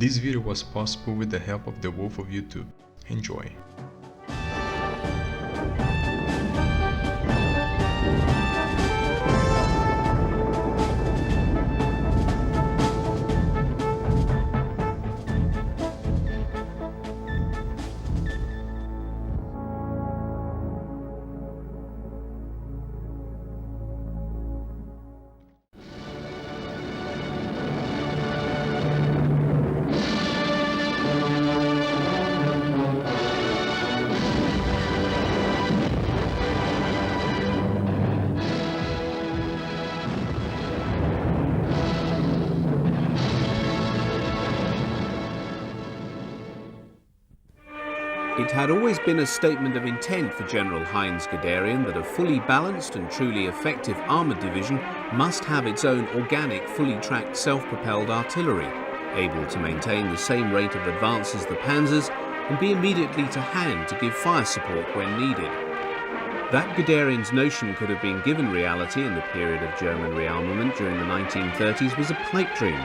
This video was possible with the help of the Wolf of YouTube. Enjoy! It had always been a statement of intent for General Heinz Guderian that a fully balanced and truly effective armoured division must have its own organic, fully tracked, self-propelled artillery, able to maintain the same rate of advance as the panzers and be immediately to hand to give fire support when needed. That Guderian's notion could have been given reality in the period of German rearmament during the 1930s was a pipe dream.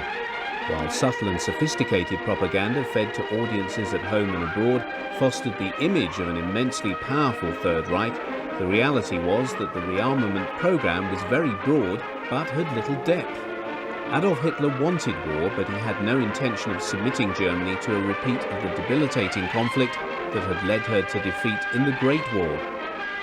While subtle and sophisticated propaganda fed to audiences at home and abroad fostered the image of an immensely powerful Third Reich, the reality was that the rearmament program was very broad but had little depth. Adolf Hitler wanted war, but he had no intention of submitting Germany to a repeat of the debilitating conflict that had led her to defeat in the Great War.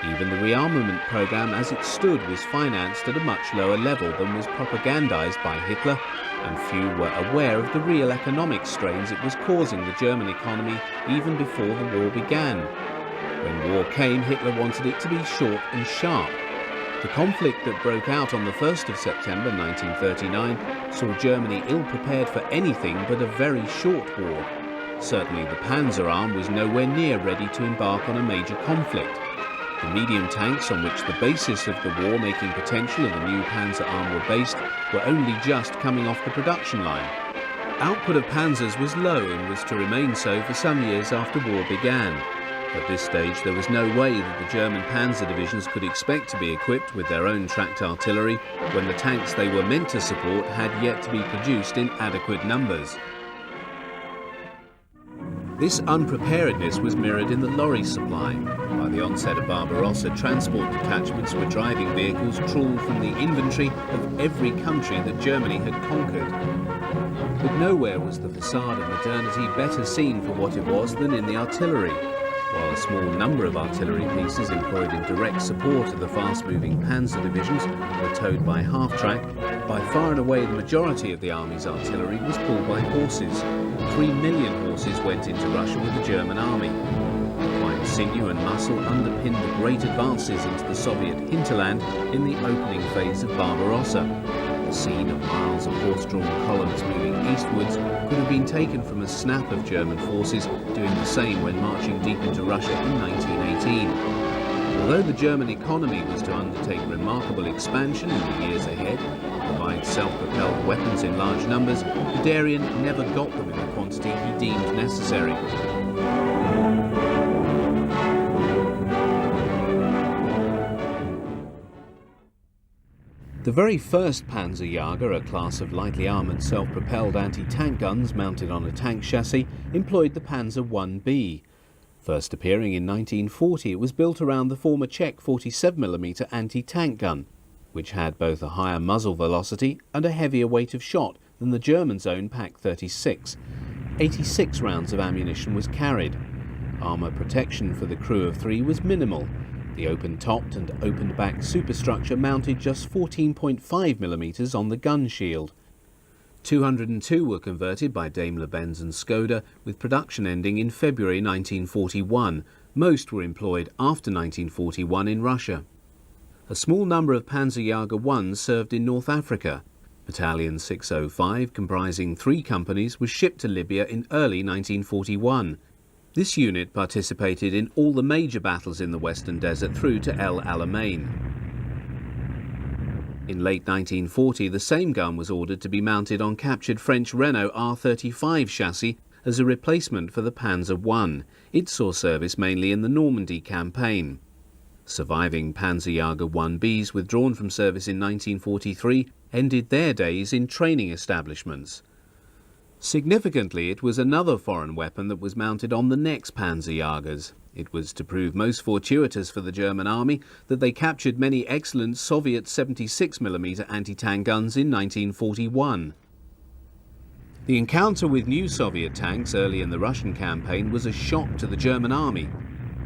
Even the rearmament program as it stood was financed at a much lower level than was propagandized by Hitler, and few were aware of the real economic strains it was causing the German economy even before the war began. When war came, Hitler wanted it to be short and sharp. The conflict that broke out on the 1st of September 1939 saw Germany ill-prepared for anything but a very short war. Certainly the Panzer Arm was nowhere near ready to embark on a major conflict. The medium tanks on which the basis of the war-making potential of the new Panzer Arm were based were only just coming off the production line. Output of panzers was low and was to remain so for some years after war began. At this stage there was no way that the German panzer divisions could expect to be equipped with their own tracked artillery when the tanks they were meant to support had yet to be produced in adequate numbers. This unpreparedness was mirrored in the lorry supply. By the onset of Barbarossa, transport detachments were driving vehicles trawled from the inventory of every country that Germany had conquered. But nowhere was the facade of modernity better seen for what it was than in the artillery. While a small number of artillery pieces employed in direct support of the fast-moving panzer divisions were towed by half-track, by far and away the majority of the army's artillery was pulled by horses. 3 million horses went into Russia with the German army. Equine sinew and muscle underpinned the great advances into the Soviet hinterland in the opening phase of Barbarossa. The scene of miles of horse-drawn columns moving eastwards could have been taken from a snap of German forces doing the same when marching deep into Russia in 1918. Although the German economy was to undertake remarkable expansion in the years ahead, provide self-propelled weapons in large numbers, Guderian never got them in the quantity he deemed necessary. The very first Panzerjäger, a class of lightly armoured self-propelled anti-tank guns mounted on a tank chassis, employed the Panzer IB. First appearing in 1940, it was built around the former Czech 47mm anti-tank gun, which had both a higher muzzle velocity and a heavier weight of shot than the German's own Pak-36. 86 rounds of ammunition was carried. Armour protection for the crew of 3 was minimal. The open-topped and open-backed superstructure mounted just 14.5mm on the gun shield. 202 were converted by Daimler-Benz and Skoda, with production ending in February 1941. Most were employed after 1941 in Russia. A small number of Panzerjäger 1s served in North Africa. Battalion 605, comprising 3 companies, was shipped to Libya in early 1941. This unit participated in all the major battles in the Western Desert through to El Alamein. In late 1940, the same gun was ordered to be mounted on captured French Renault R35 chassis as a replacement for the Panzer I. It saw service mainly in the Normandy campaign. Surviving Panzerjäger 1Bs withdrawn from service in 1943 ended their days in training establishments. Significantly, it was another foreign weapon that was mounted on the next Panzerjägers. It was to prove most fortuitous for the German army that they captured many excellent Soviet 76mm anti-tank guns in 1941. The encounter with new Soviet tanks early in the Russian campaign was a shock to the German army.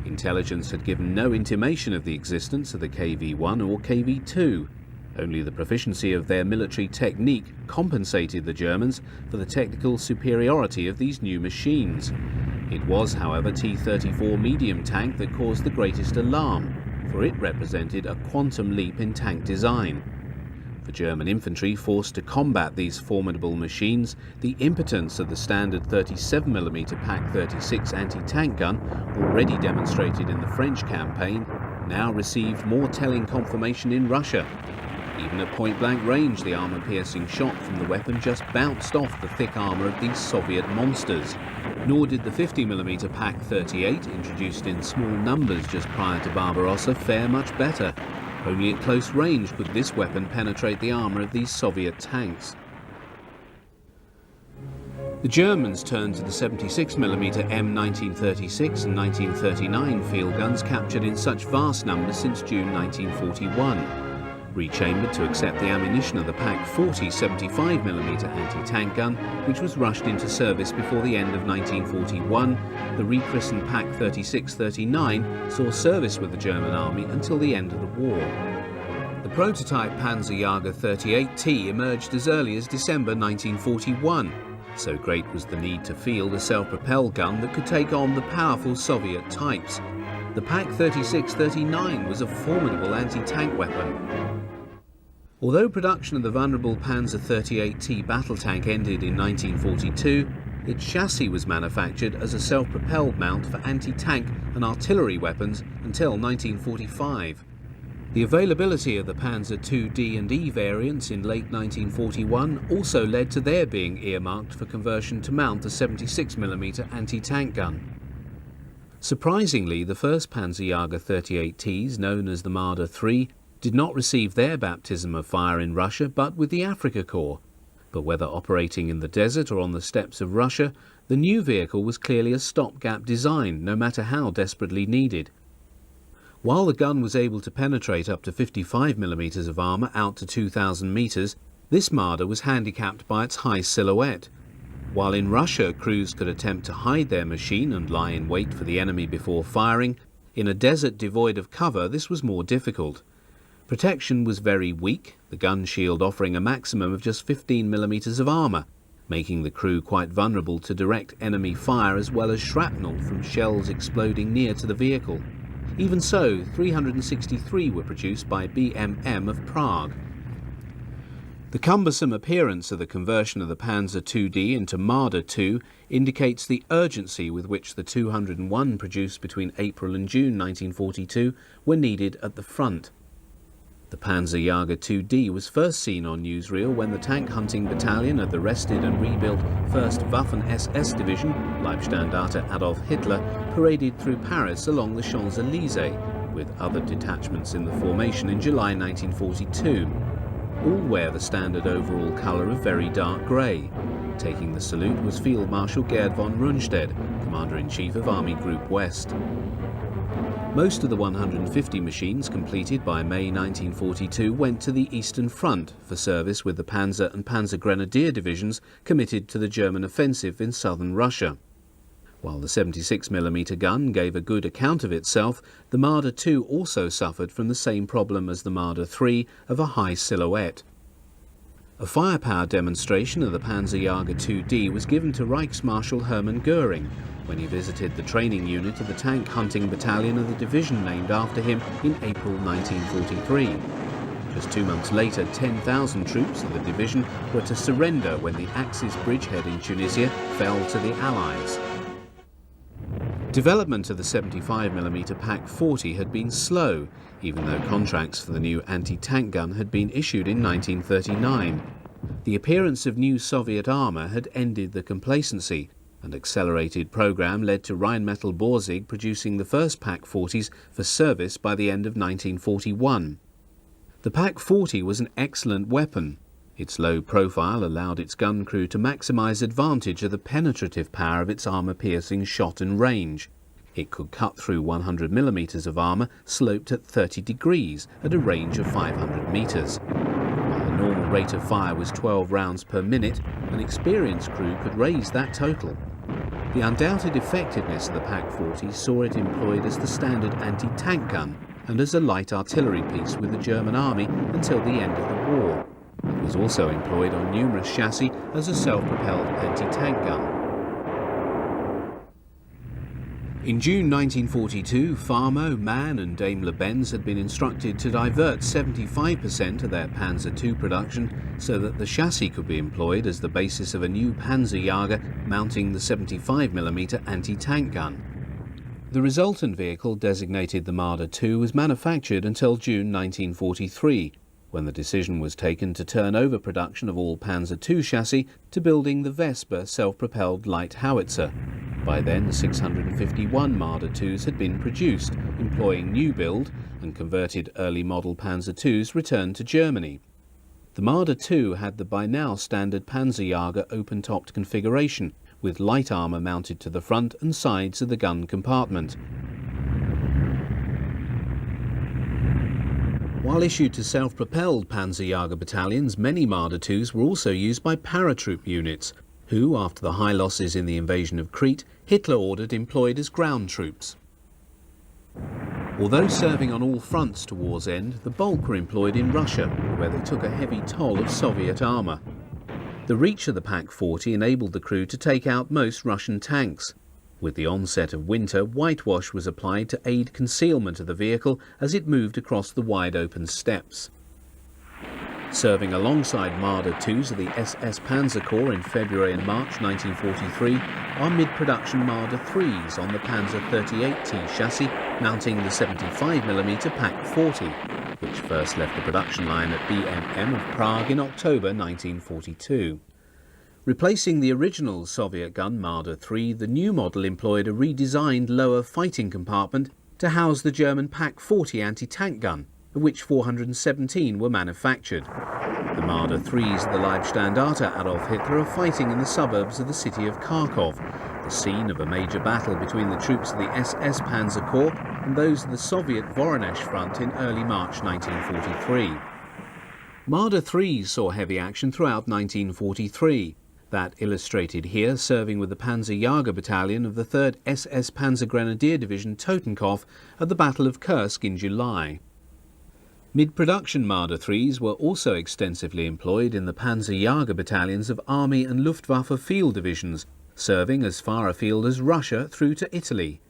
Intelligence had given no intimation of the existence of the KV-1 or KV-2. Only the proficiency of their military technique compensated the Germans for the technical superiority of these new machines. It was, however, T-34 medium tank that caused the greatest alarm, for it represented a quantum leap in tank design. For German infantry forced to combat these formidable machines, the impotence of the standard 37mm PaK-36 anti-tank gun, already demonstrated in the French campaign, now received more telling confirmation in Russia. Even at point-blank range, the armour-piercing shot from the weapon just bounced off the thick armour of these Soviet monsters. Nor did the 50mm PaK-38, introduced in small numbers just prior to Barbarossa, fare much better. Only at close range could this weapon penetrate the armour of these Soviet tanks. The Germans turned to the 76mm M1936 and 1939 field guns captured in such vast numbers since June 1941. Rechambered to accept the ammunition of the PaK-40 75mm anti-tank gun, which was rushed into service before the end of 1941, the rechristened PaK-36-39 saw service with the German army until the end of the war. The prototype Panzerjäger 38T emerged as early as December 1941. So great was the need to field a self-propelled gun that could take on the powerful Soviet types. The PaK-36-39 was a formidable anti-tank weapon. Although production of the vulnerable Panzer 38T battle tank ended in 1942, its chassis was manufactured as a self-propelled mount for anti-tank and artillery weapons until 1945. The availability of the Panzer IID and E variants in late 1941 also led to their being earmarked for conversion to mount the 76mm anti-tank gun. Surprisingly, the first Panzerjäger 38Ts, known as the Marder III, did not receive their baptism of fire in Russia but with the Afrika Korps. But whether operating in the desert or on the steppes of Russia, the new vehicle was clearly a stopgap design, no matter how desperately needed. While the gun was able to penetrate up to 55mm of armour out to 2,000 metres, this Marder was handicapped by its high silhouette. While in Russia crews could attempt to hide their machine and lie in wait for the enemy before firing, in a desert devoid of cover this was more difficult. Protection was very weak, the gun shield offering a maximum of just 15mm of armour, making the crew quite vulnerable to direct enemy fire as well as shrapnel from shells exploding near to the vehicle. Even so, 363 were produced by BMM of Prague. The cumbersome appearance of the conversion of the Panzer IID into Marder II indicates the urgency with which the 201 produced between April and June 1942 were needed at the front. The Panzerjäger IID was first seen on newsreel when the tank hunting battalion of the rested and rebuilt 1st Waffen-SS Division, Leibstandarte Adolf Hitler, paraded through Paris along the Champs-Élysées, with other detachments in the formation in July 1942. All wear the standard overall colour of very dark grey. Taking the salute was Field Marshal Gerd von Rundstedt, Commander-in-Chief of Army Group West. Most of the 150 machines completed by May 1942 went to the Eastern Front for service with the Panzer and Panzer Grenadier divisions committed to the German offensive in southern Russia. While the 76mm gun gave a good account of itself, the Marder II also suffered from the same problem as the Marder III of a high silhouette. A firepower demonstration of the Panzerjäger IID was given to Reichsmarschall Hermann Göring when he visited the training unit of the tank hunting battalion of the division named after him in April 1943. Just 2 months later, 10,000 troops of the division were to surrender when the Axis bridgehead in Tunisia fell to the Allies. Development of the 75mm PaK-40 had been slow, even though contracts for the new anti-tank gun had been issued in 1939. The appearance of new Soviet armour had ended the complacency. An accelerated program led to Rheinmetall Borsig producing the first PaK-40s for service by the end of 1941. The PaK-40 was an excellent weapon. Its low profile allowed its gun crew to maximise advantage of the penetrative power of its armour-piercing shot and range. It could cut through 100 millimetres of armour sloped at 30 degrees at a range of 500 metres. While the normal rate of fire was 12 rounds per minute, an experienced crew could raise that total. The undoubted effectiveness of the Pak-40 saw it employed as the standard anti-tank gun and as a light artillery piece with the German army until the end of the war. It was also employed on numerous chassis as a self-propelled anti-tank gun. In June 1942, Farmo, MAN and Daimler-Benz had been instructed to divert 75% of their Panzer II production so that the chassis could be employed as the basis of a new Panzerjäger mounting the 75mm anti-tank gun. The resultant vehicle, designated the Marder II, was manufactured until June 1943, when the decision was taken to turn over production of all Panzer II chassis to building the Vesper self-propelled light howitzer. By then, 651 Marder IIs had been produced, employing new build, and converted early model Panzer IIs returned to Germany. The Marder II had the by now standard Panzerjäger open-topped configuration, with light armour mounted to the front and sides of the gun compartment. While issued to self-propelled Panzerjäger battalions, many Marder IIs were also used by paratroop units, who, after the high losses in the invasion of Crete, Hitler ordered employed as ground troops. Although serving on all fronts to war's end, the bulk were employed in Russia, where they took a heavy toll of Soviet armour. The reach of the Pak-40 enabled the crew to take out most Russian tanks. With the onset of winter, whitewash was applied to aid concealment of the vehicle as it moved across the wide open steppes. Serving alongside Marder IIs of the SS Panzer Corps in February and March 1943 are mid-production Marder IIIs on the Panzer 38T chassis mounting the 75mm Pak-40, which first left the production line at BMM of Prague in October 1942. Replacing the original Soviet gun Marder III, the new model employed a redesigned lower fighting compartment to house the German Pak-40 anti-tank gun, of which 417 were manufactured. The Marder IIIs of the Leibstandarte Adolf Hitler are fighting in the suburbs of the city of Kharkov, the scene of a major battle between the troops of the SS Panzer Corps and those of the Soviet Voronezh front in early March 1943. Marder IIIs saw heavy action throughout 1943. That illustrated here, serving with the Panzerjäger Battalion of the 3rd SS Panzer Grenadier Division Totenkopf at the Battle of Kursk in July. Mid-production Marder IIIs were also extensively employed in the Panzerjäger battalions of Army and Luftwaffe field divisions, serving as far afield as Russia through to Italy.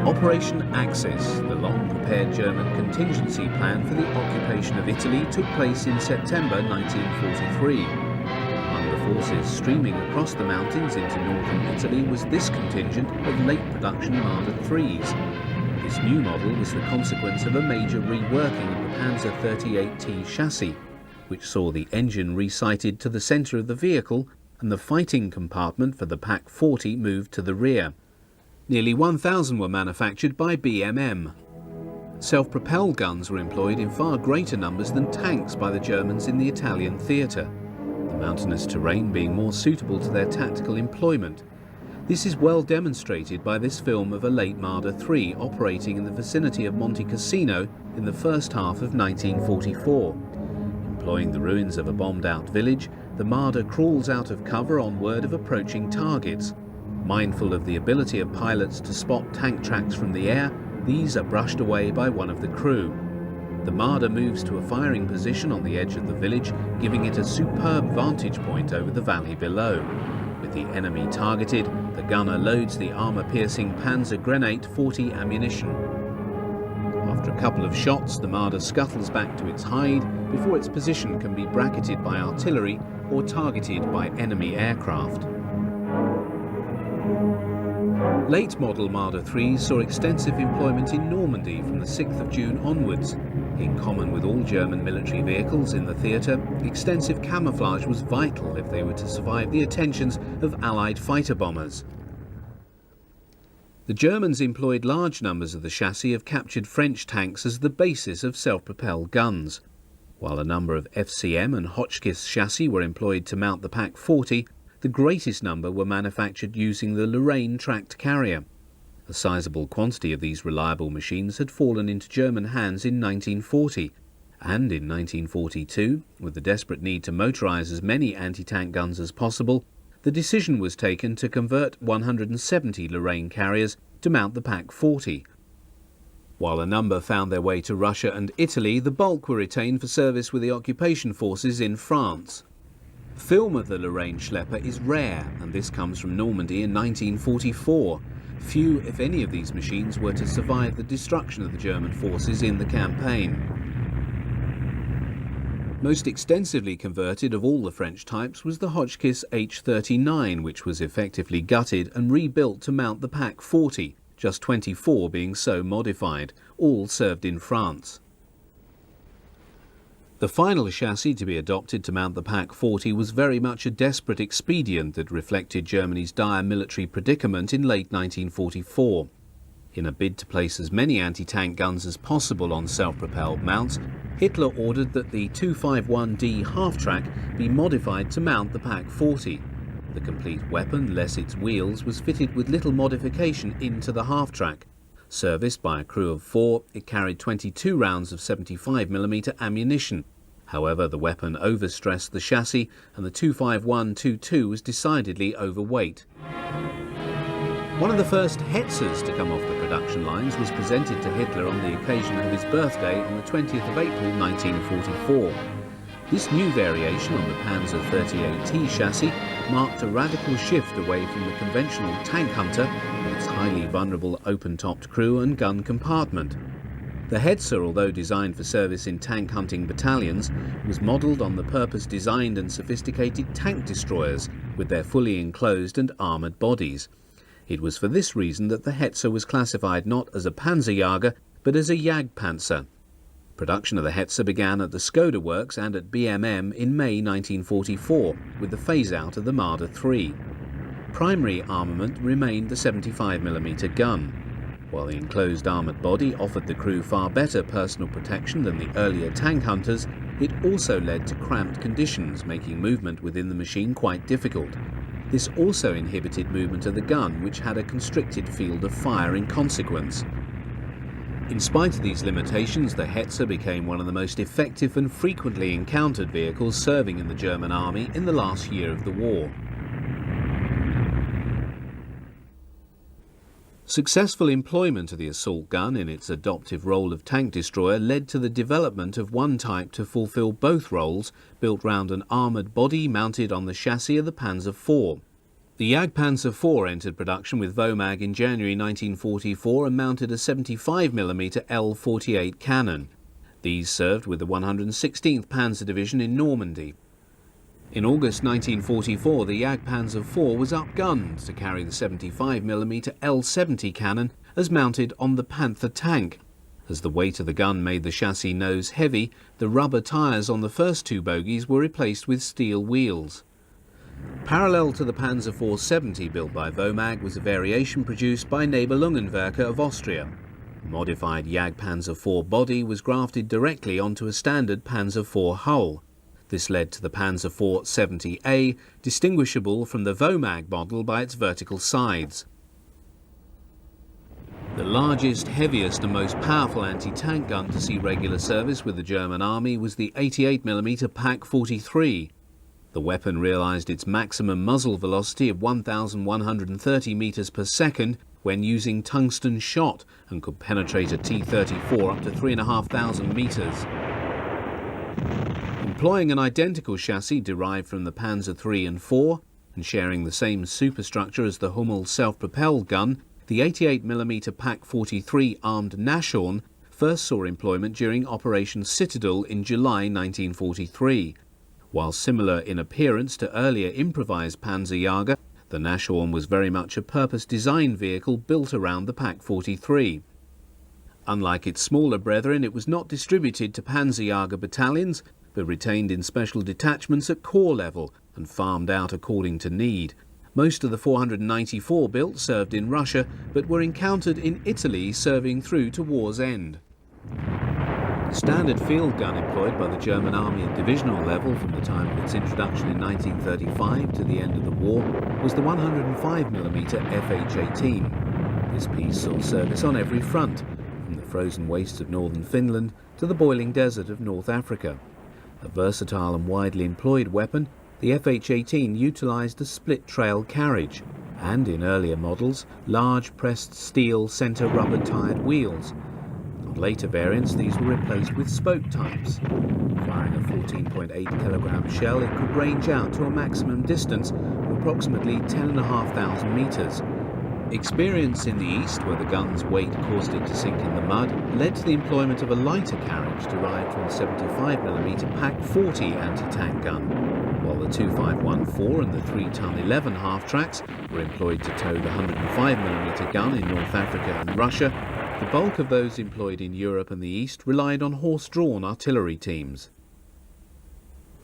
Operation Axis, the long-prepared German contingency plan for the occupation of Italy, took place in September 1943. Among the forces streaming across the mountains into northern Italy was this contingent of late-production Marder IIIs. This new model was the consequence of a major reworking of the Panzer 38T chassis, which saw the engine resighted to the centre of the vehicle and the fighting compartment for the Pak-40 moved to the rear. Nearly 1,000 were manufactured by BMM. Self-propelled guns were employed in far greater numbers than tanks by the Germans in the Italian theatre, the mountainous terrain being more suitable to their tactical employment. This is well demonstrated by this film of a late Marder III operating in the vicinity of Monte Cassino in the first half of 1944. Employing the ruins of a bombed-out village, the Marder crawls out of cover on word of approaching targets. Mindful of the ability of pilots to spot tank tracks from the air, these are brushed away by one of the crew. The Marder moves to a firing position on the edge of the village, giving it a superb vantage point over the valley below. With the enemy targeted, the gunner loads the armour-piercing Panzer Grenade 40 ammunition. After a couple of shots, the Marder scuttles back to its hide before its position can be bracketed by artillery or targeted by enemy aircraft. Late model Marder IIIs saw extensive employment in Normandy from the 6th of June onwards. In common with all German military vehicles in the theatre, extensive camouflage was vital if they were to survive the attentions of Allied fighter bombers. The Germans employed large numbers of the chassis of captured French tanks as the basis of self-propelled guns. While a number of FCM and Hotchkiss chassis were employed to mount the Pak 40, the greatest number were manufactured using the Lorraine tracked carrier. A sizable quantity of these reliable machines had fallen into German hands in 1940, and in 1942, with the desperate need to motorise as many anti-tank guns as possible, the decision was taken to convert 170 Lorraine carriers to mount the Pak 40. While a number found their way to Russia and Italy, the bulk were retained for service with the occupation forces in France. Film of the Lorraine Schlepper is rare, and this comes from Normandy in 1944. Few, if any, of these machines were to survive the destruction of the German forces in the campaign. Most extensively converted of all the French types was the Hotchkiss H39, which was effectively gutted and rebuilt to mount the Pak 40, just 24 being so modified. All served in France. The final chassis to be adopted to mount the Pak 40 was very much a desperate expedient that reflected Germany's dire military predicament in late 1944. In a bid to place as many anti-tank guns as possible on self-propelled mounts, Hitler ordered that the 251D half-track be modified to mount the Pak 40. The complete weapon, less its wheels, was fitted with little modification into the half-track. Serviced by a crew of 4, it carried 22 rounds of 75mm ammunition. However, the weapon overstressed the chassis, and the 251-22 was decidedly overweight. One of the first Hetzers to come off the production lines was presented to Hitler on the occasion of his birthday on the 20th of April 1944. This new variation on the Panzer 38T chassis marked a radical shift away from the conventional tank hunter with its highly vulnerable open-topped crew and gun compartment. The Hetzer, although designed for service in tank hunting battalions, was modelled on the purpose-designed and sophisticated tank destroyers with their fully enclosed and armoured bodies. It was for this reason that the Hetzer was classified not as a Panzerjäger but as a Jagdpanzer. Production of the Hetzer began at the Skoda works and at BMM in May 1944 with the phase-out of the Marder III. Primary armament remained the 75mm gun. While the enclosed armoured body offered the crew far better personal protection than the earlier tank hunters, it also led to cramped conditions, making movement within the machine quite difficult. This also inhibited movement of the gun, which had a constricted field of fire in consequence. In spite of these limitations, the Hetzer became one of the most effective and frequently encountered vehicles serving in the German army in the last year of the war. Successful employment of the assault gun in its adoptive role of tank destroyer led to the development of one type to fulfill both roles, built round an armoured body mounted on the chassis of the Panzer IV. The Jagdpanzer IV entered production with WWII in January 1944 and mounted a 75mm L48 cannon. These served with the 116th Panzer Division in Normandy. In August 1944, the Jagdpanzer IV was upgunned to carry the 75mm L70 cannon as mounted on the Panther tank. As the weight of the gun made the chassis nose heavy, the rubber tyres on the first two bogies were replaced with steel wheels. Parallel to the Panzer 470 built by WWII was a variation produced by Nibelungenwerke of Austria. A modified Jagdpanzer IV body was grafted directly onto a standard Panzer IV hull. This led to the Panzer IV 70A, distinguishable from the WWII model by its vertical sides. The largest, heaviest and most powerful anti-tank gun to see regular service with the German army was the 88mm Pak 43. The weapon realised its maximum muzzle velocity of 1,130 metres per second when using tungsten shot and could penetrate a T-34 up to 3,500 metres. Employing an identical chassis derived from the Panzer III and IV and sharing the same superstructure as the Hummel self-propelled gun, the 88mm Pak 43 armed Nashorn first saw employment during Operation Citadel in July 1943. While similar in appearance to earlier improvised Panzerjäger, the Nashorn was very much a purpose-designed vehicle built around the Pak 43. Unlike its smaller brethren, it was not distributed to Panzerjäger battalions, but retained in special detachments at corps level and farmed out according to need. Most of the 494 built served in Russia, but were encountered in Italy serving through to war's end. The standard field gun employed by the German army at divisional level from the time of its introduction in 1935 to the end of the war was the 105mm FH-18. This piece saw service on every front, from the frozen wastes of northern Finland to the boiling desert of North Africa. A versatile and widely employed weapon, the FH-18 utilised a split-trail carriage and, in earlier models, large pressed steel centre rubber-tyred wheels. On later variants, these were replaced with spoke types. Firing a 14.8 kilogram shell, it could range out to a maximum distance of approximately 10,500 metres. Experience in the east, where the gun's weight caused it to sink in the mud, led to the employment of a lighter carriage derived from the 75mm Pak 40 anti-tank gun, while the 2514 and the 3-ton 11 half-tracks were employed to tow the 105mm gun in North Africa and Russia. The bulk of those employed in Europe and the East relied on horse-drawn artillery teams.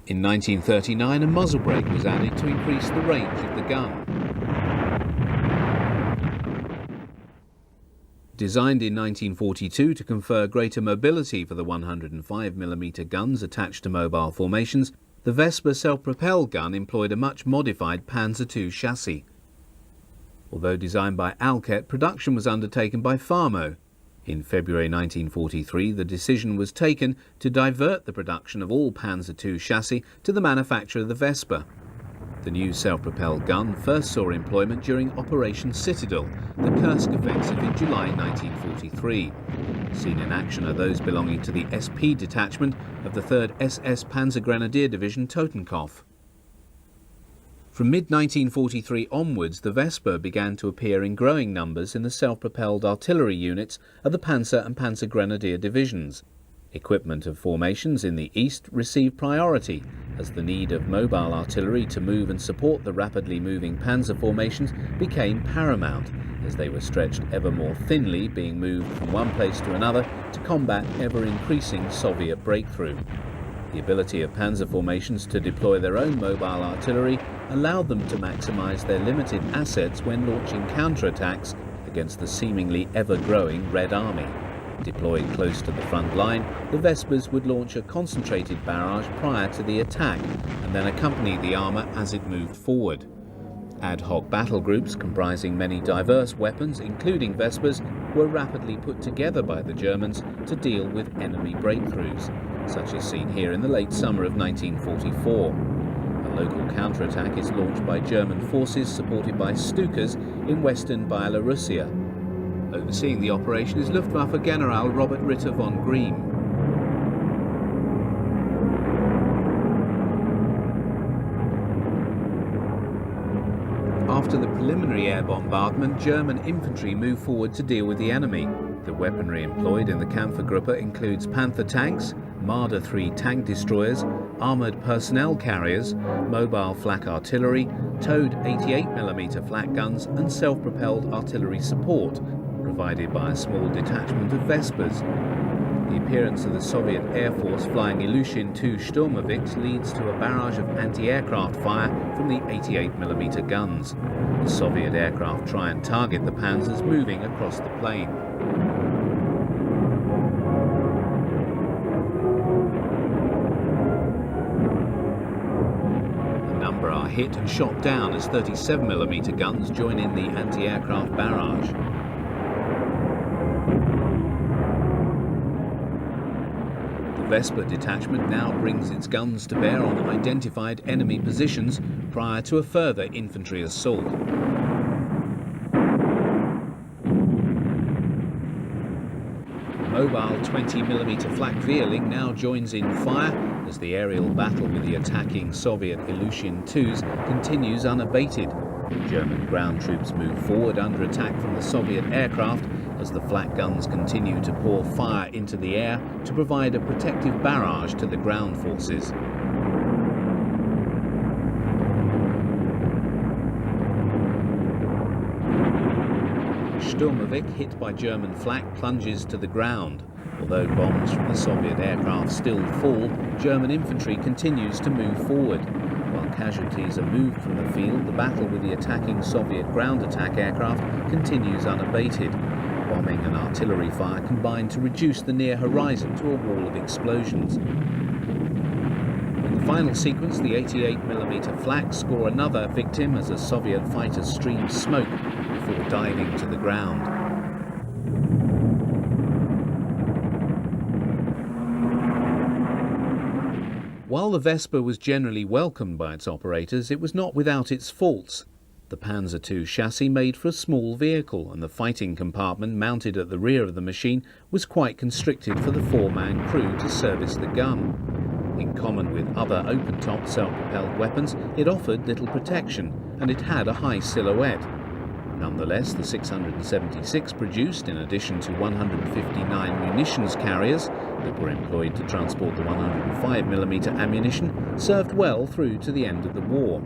In 1939, a muzzle brake was added to increase the range of the gun. Designed in 1942 to confer greater mobility for the 105mm guns attached to mobile formations, the Vesper self-propelled gun employed a much modified Panzer II chassis. Although designed by Alket, production was undertaken by Farmo. In February 1943, the decision was taken to divert the production of all Panzer II chassis to the manufacture of the Vesper. The new self-propelled gun first saw employment during Operation Citadel, the Kursk offensive in July 1943. Seen in action are those belonging to the SP detachment of the 3rd SS Panzergrenadier Division Totenkopf. From mid-1943 onwards, the Vesper began to appear in growing numbers in the self-propelled artillery units of the Panzer and Panzergrenadier divisions. Equipment of formations in the east received priority, as the need of mobile artillery to move and support the rapidly moving panzer formations became paramount, as they were stretched ever more thinly, being moved from one place to another to combat ever-increasing Soviet breakthrough. The ability of panzer formations to deploy their own mobile artillery allowed them to maximise their limited assets when launching counterattacks against the seemingly ever-growing Red Army. Deployed close to the front line, the Vespers would launch a concentrated barrage prior to the attack and then accompany the armour as it moved forward. Ad hoc battle groups comprising many diverse weapons, including Vespers, were rapidly put together by the Germans to deal with enemy breakthroughs, such as seen here in the late summer of 1944. A local counterattack is launched by German forces supported by Stukas in western Byelorussia. Overseeing the operation is Luftwaffe General Robert Ritter von Griem. After the preliminary air bombardment, German infantry moved forward to deal with the enemy. The weaponry employed in the Kampfergruppe includes Panther tanks, Marder 3 tank destroyers, armoured personnel carriers, mobile flak artillery, towed 88mm flak guns and self-propelled artillery support, provided by a small detachment of Vespers. The appearance of the Soviet Air Force flying Ilyushin II Sturmovix leads to a barrage of anti-aircraft fire from the 88mm guns. The Soviet aircraft try and target the panzers moving across the plain. A number are hit and shot down as 37mm guns join in the anti-aircraft barrage. The Vesper detachment now brings its guns to bear on identified enemy positions prior to a further infantry assault. Mobile 20mm flak Vierling now joins in fire as the aerial battle with the attacking Soviet Ilyushin IIs continues unabated. German ground troops move forward under attack from the Soviet aircraft as the flak guns continue to pour fire into the air to provide a protective barrage to the ground forces. Sturmovik, hit by German flak, plunges to the ground. Although bombs from the Soviet aircraft still fall, German infantry continues to move forward. While casualties are moved from the field, the battle with the attacking Soviet ground attack aircraft continues unabated. bombing and artillery fire combined to reduce the near horizon to a wall of explosions. In the final sequence, the 88mm flak score another victim as a Soviet fighter streams smoke before diving to the ground. While the Vespa was generally welcomed by its operators, it was not without its faults. The Panzer II chassis made for a small vehicle, and the fighting compartment mounted at the rear of the machine was quite constricted for the four-man crew to service the gun. In common with other open-top self-propelled weapons, it offered little protection, and it had a high silhouette. Nonetheless, the 676 produced, in addition to 159 munitions carriers that were employed to transport the 105mm ammunition, served well through to the end of the war.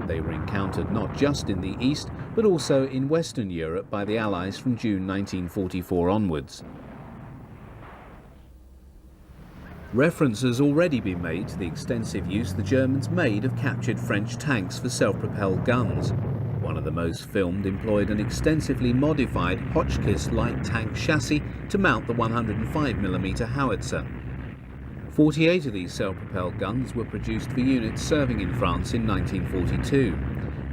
They were encountered not just in the East, but also in Western Europe by the Allies from June 1944 onwards. Reference has already been made to the extensive use the Germans made of captured French tanks for self-propelled guns. One of the most filmed employed an extensively modified Hotchkiss light tank chassis to mount the 105mm howitzer. 48 of these self-propelled guns were produced for units serving in France in 1942.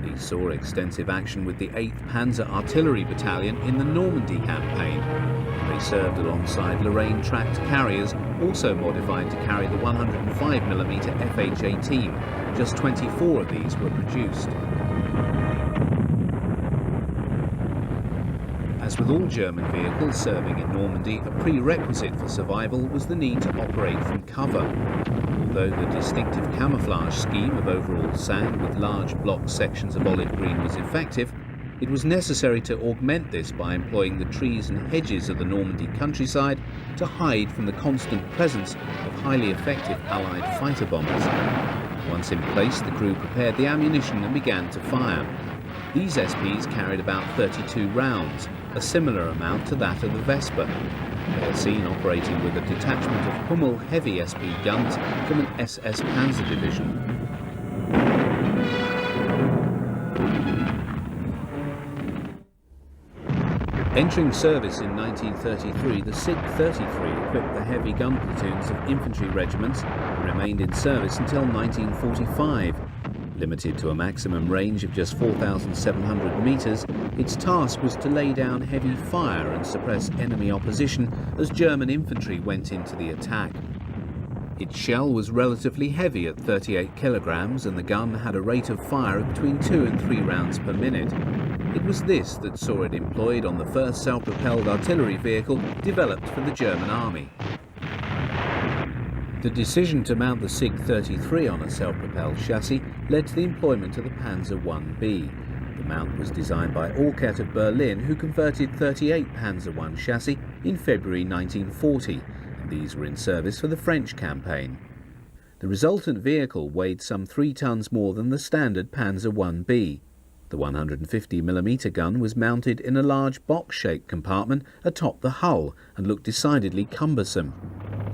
These saw extensive action with the 8th Panzer Artillery Battalion in the Normandy campaign. They served alongside Lorraine tracked carriers, also modified to carry the 105mm FH-18. Just 24 of these were produced. As with all German vehicles serving in Normandy, a prerequisite for survival was the need to operate from cover. Although the distinctive camouflage scheme of overall sand with large block sections of olive green was effective, it was necessary to augment this by employing the trees and hedges of the Normandy countryside to hide from the constant presence of highly effective Allied fighter bombers. Once in place, the crew prepared the ammunition and began to fire. These SPs carried about 32 rounds, a similar amount to that of the Vespa. They are seen operating with a detachment of Hummel heavy SP guns from an SS Panzer division. Entering service in 1933, the Sd.Kfz equipped the heavy gun platoons of infantry regiments and remained in service until 1945. Limited to a maximum range of just 4,700 metres, its task was to lay down heavy fire and suppress enemy opposition as German infantry went into the attack. Its shell was relatively heavy at 38 kilograms, and the gun had a rate of fire of between 2 and 3 rounds per minute. It was this that saw it employed on the first self-propelled artillery vehicle developed for the German army. The decision to mount the Sd.Kfz on a self-propelled chassis led to the employment of the Panzer IB. The mount was designed by Orket of Berlin, who converted 38 Panzer I chassis in February 1940, and these were in service for the French campaign. The resultant vehicle weighed some 3 tons more than the standard Panzer IB. The 150mm gun was mounted in a large box-shaped compartment atop the hull and looked decidedly cumbersome.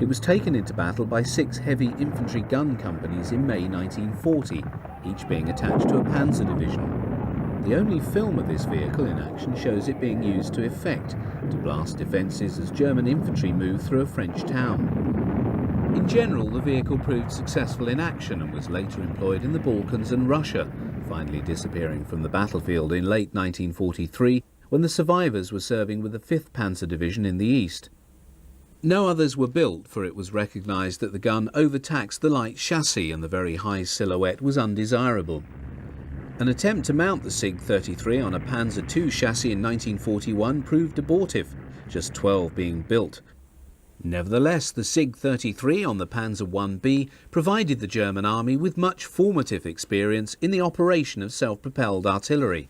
It was taken into battle by 6 heavy infantry gun companies in May 1940, each being attached to a panzer division. The only film of this vehicle in action shows it being used to effect, to blast defences as German infantry moved through a French town. In general, the vehicle proved successful in action and was later employed in the Balkans and Russia, finally disappearing from the battlefield in late 1943 when the survivors were serving with the 5th Panzer Division in the east. No others were built, for it was recognised that the gun overtaxed the light chassis and the very high silhouette was undesirable. An attempt to mount the Sd.Kfz on a Panzer II chassis in 1941 proved abortive, just 12 being built. Nevertheless, the Sd.Kfz on the Panzer IB provided the German army with much formative experience in the operation of self-propelled artillery.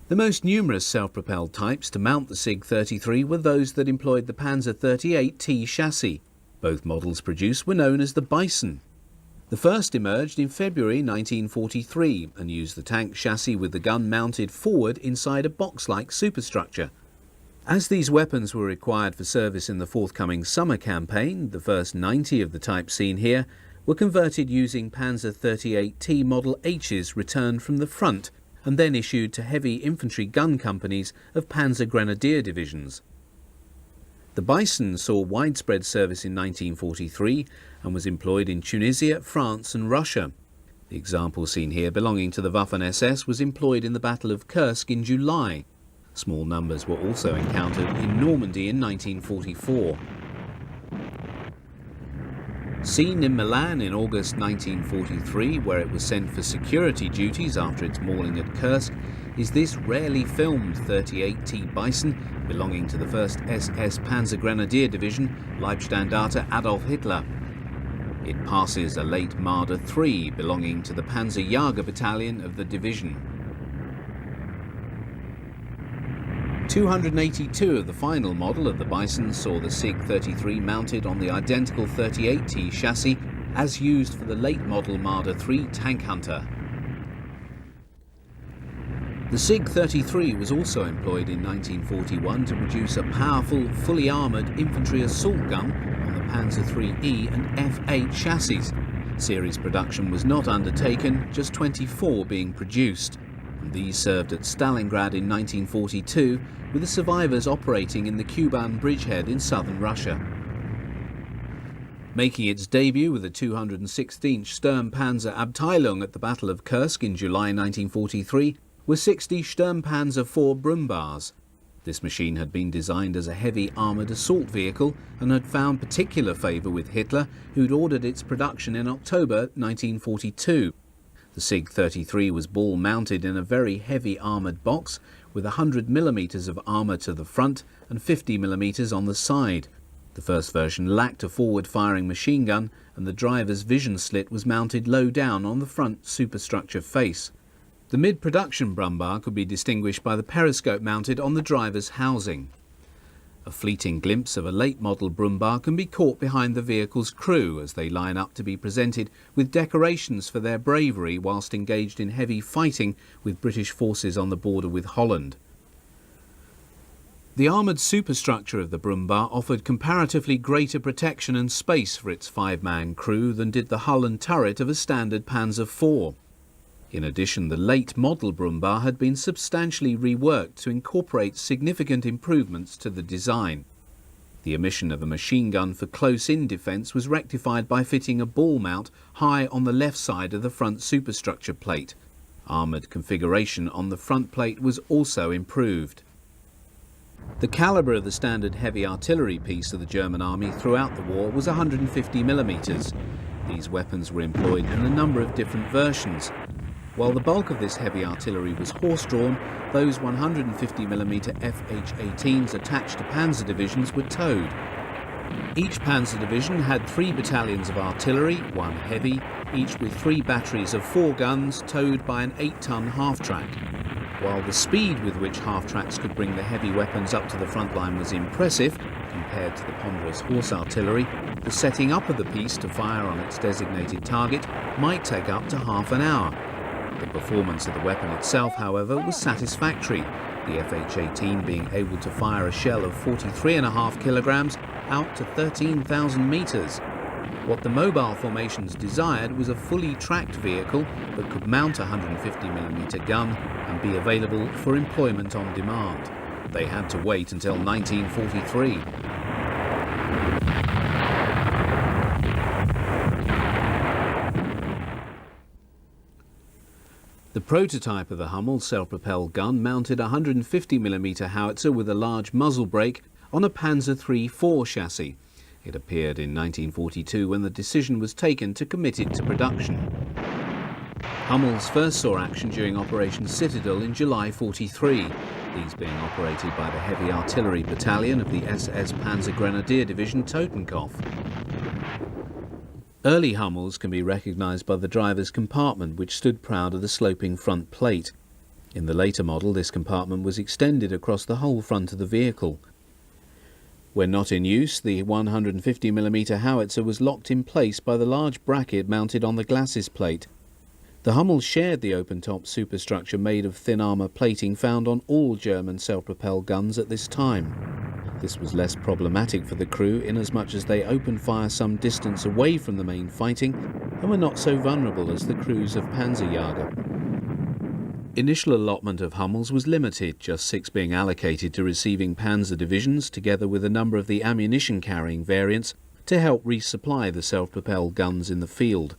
The most numerous self-propelled types to mount the Sd.Kfz were those that employed the Panzer 38T chassis. Both models produced were known as the Bison. The first emerged in February 1943 and used the tank chassis with the gun mounted forward inside a box-like superstructure. As these weapons were required for service in the forthcoming summer campaign, the first 90 of the type seen here were converted using Panzer 38T Model H's returned from the front and then issued to heavy infantry gun companies of Panzer Grenadier divisions. The Bison saw widespread service in 1943 and was employed in Tunisia, France and Russia. The example seen here belonging to the Waffen-SS was employed in the Battle of Kursk in July. Small numbers were also encountered in Normandy in 1944. Seen in Milan in August 1943, where it was sent for security duties after its mauling at Kursk, is this rarely filmed 38T Bison belonging to the 1st SS Panzer Grenadier Division, Leibstandarte Adolf Hitler. It passes a late Marder III belonging to the Panzer Jager Battalion of the division. 282 of the final model of the Bison saw the Sig-33 mounted on the identical 38T chassis as used for the late model Marder III tank hunter. The Sig-33 was also employed in 1941 to produce a powerful, fully armoured infantry assault gun on the Panzer IIIe and F8 chassis. Series production was not undertaken, just 24 being produced. And these served at Stalingrad in 1942, with the survivors operating in the Kuban bridgehead in southern Russia. Making its debut with the 216th Sturmpanzer Abteilung at the Battle of Kursk in July 1943 were 60 Sturmpanzer IV Brumbars. This machine had been designed as a heavy armoured assault vehicle and had found particular favour with Hitler, who'd ordered its production in October 1942. The Sig-33 was ball-mounted in a very heavy armoured box with 100 mm of armour to the front and 50 mm on the side. The first version lacked a forward-firing machine gun, and the driver's vision slit was mounted low down on the front superstructure face. The mid-production Brumbar could be distinguished by the periscope mounted on the driver's housing. A fleeting glimpse of a late-model Brumbar can be caught behind the vehicle's crew as they line up to be presented with decorations for their bravery whilst engaged in heavy fighting with British forces on the border with Holland. The armoured superstructure of the Brumbar offered comparatively greater protection and space for its five-man crew than did the hull and turret of a standard Panzer IV. In addition, the late model Brumbar had been substantially reworked to incorporate significant improvements to the design. The omission of a machine gun for close-in defence was rectified by fitting a ball mount high on the left side of the front superstructure plate. Armoured configuration on the front plate was also improved. The calibre of the standard heavy artillery piece of the German army throughout the war was 150 mm. These weapons were employed in a number of different versions. While the bulk of this heavy artillery was horse-drawn, those 150mm FH-18s attached to panzer divisions were towed. Each panzer division had 3 battalions of artillery, 1 heavy, each with 3 batteries of 4 guns towed by an 8-ton half-track. While the speed with which half-tracks could bring the heavy weapons up to the front line was impressive, compared to the ponderous horse artillery, the setting up of the piece to fire on its designated target might take up to half an hour. The performance of the weapon itself, however, was satisfactory, the FH-18 being able to fire a shell of 43.5 kilograms out to 13,000 metres. What the mobile formations desired was a fully tracked vehicle that could mount a 150mm gun and be available for employment on demand. They had to wait until 1943. The prototype of the Hummel self-propelled gun mounted a 150mm howitzer with a large muzzle brake on a Panzer III-4 chassis. It appeared in 1942 when the decision was taken to commit it to production. Hummels first saw action during Operation Citadel in July 43, these being operated by the Heavy Artillery Battalion of the SS Panzer Grenadier Division Totenkopf. Early Hummels can be recognised by the driver's compartment, which stood proud of the sloping front plate. In the later model, this compartment was extended across the whole front of the vehicle. When not in use, the 150mm howitzer was locked in place by the large bracket mounted on the glacis plate. The Hummel shared the open-top superstructure made of thin armour plating found on all German self-propelled guns at this time. This was less problematic for the crew inasmuch as they opened fire some distance away from the main fighting and were not so vulnerable as the crews of Panzerjäger. Initial allotment of Hummels was limited, just 6 being allocated to receiving panzer divisions, together with a number of the ammunition-carrying variants, to help resupply the self-propelled guns in the field.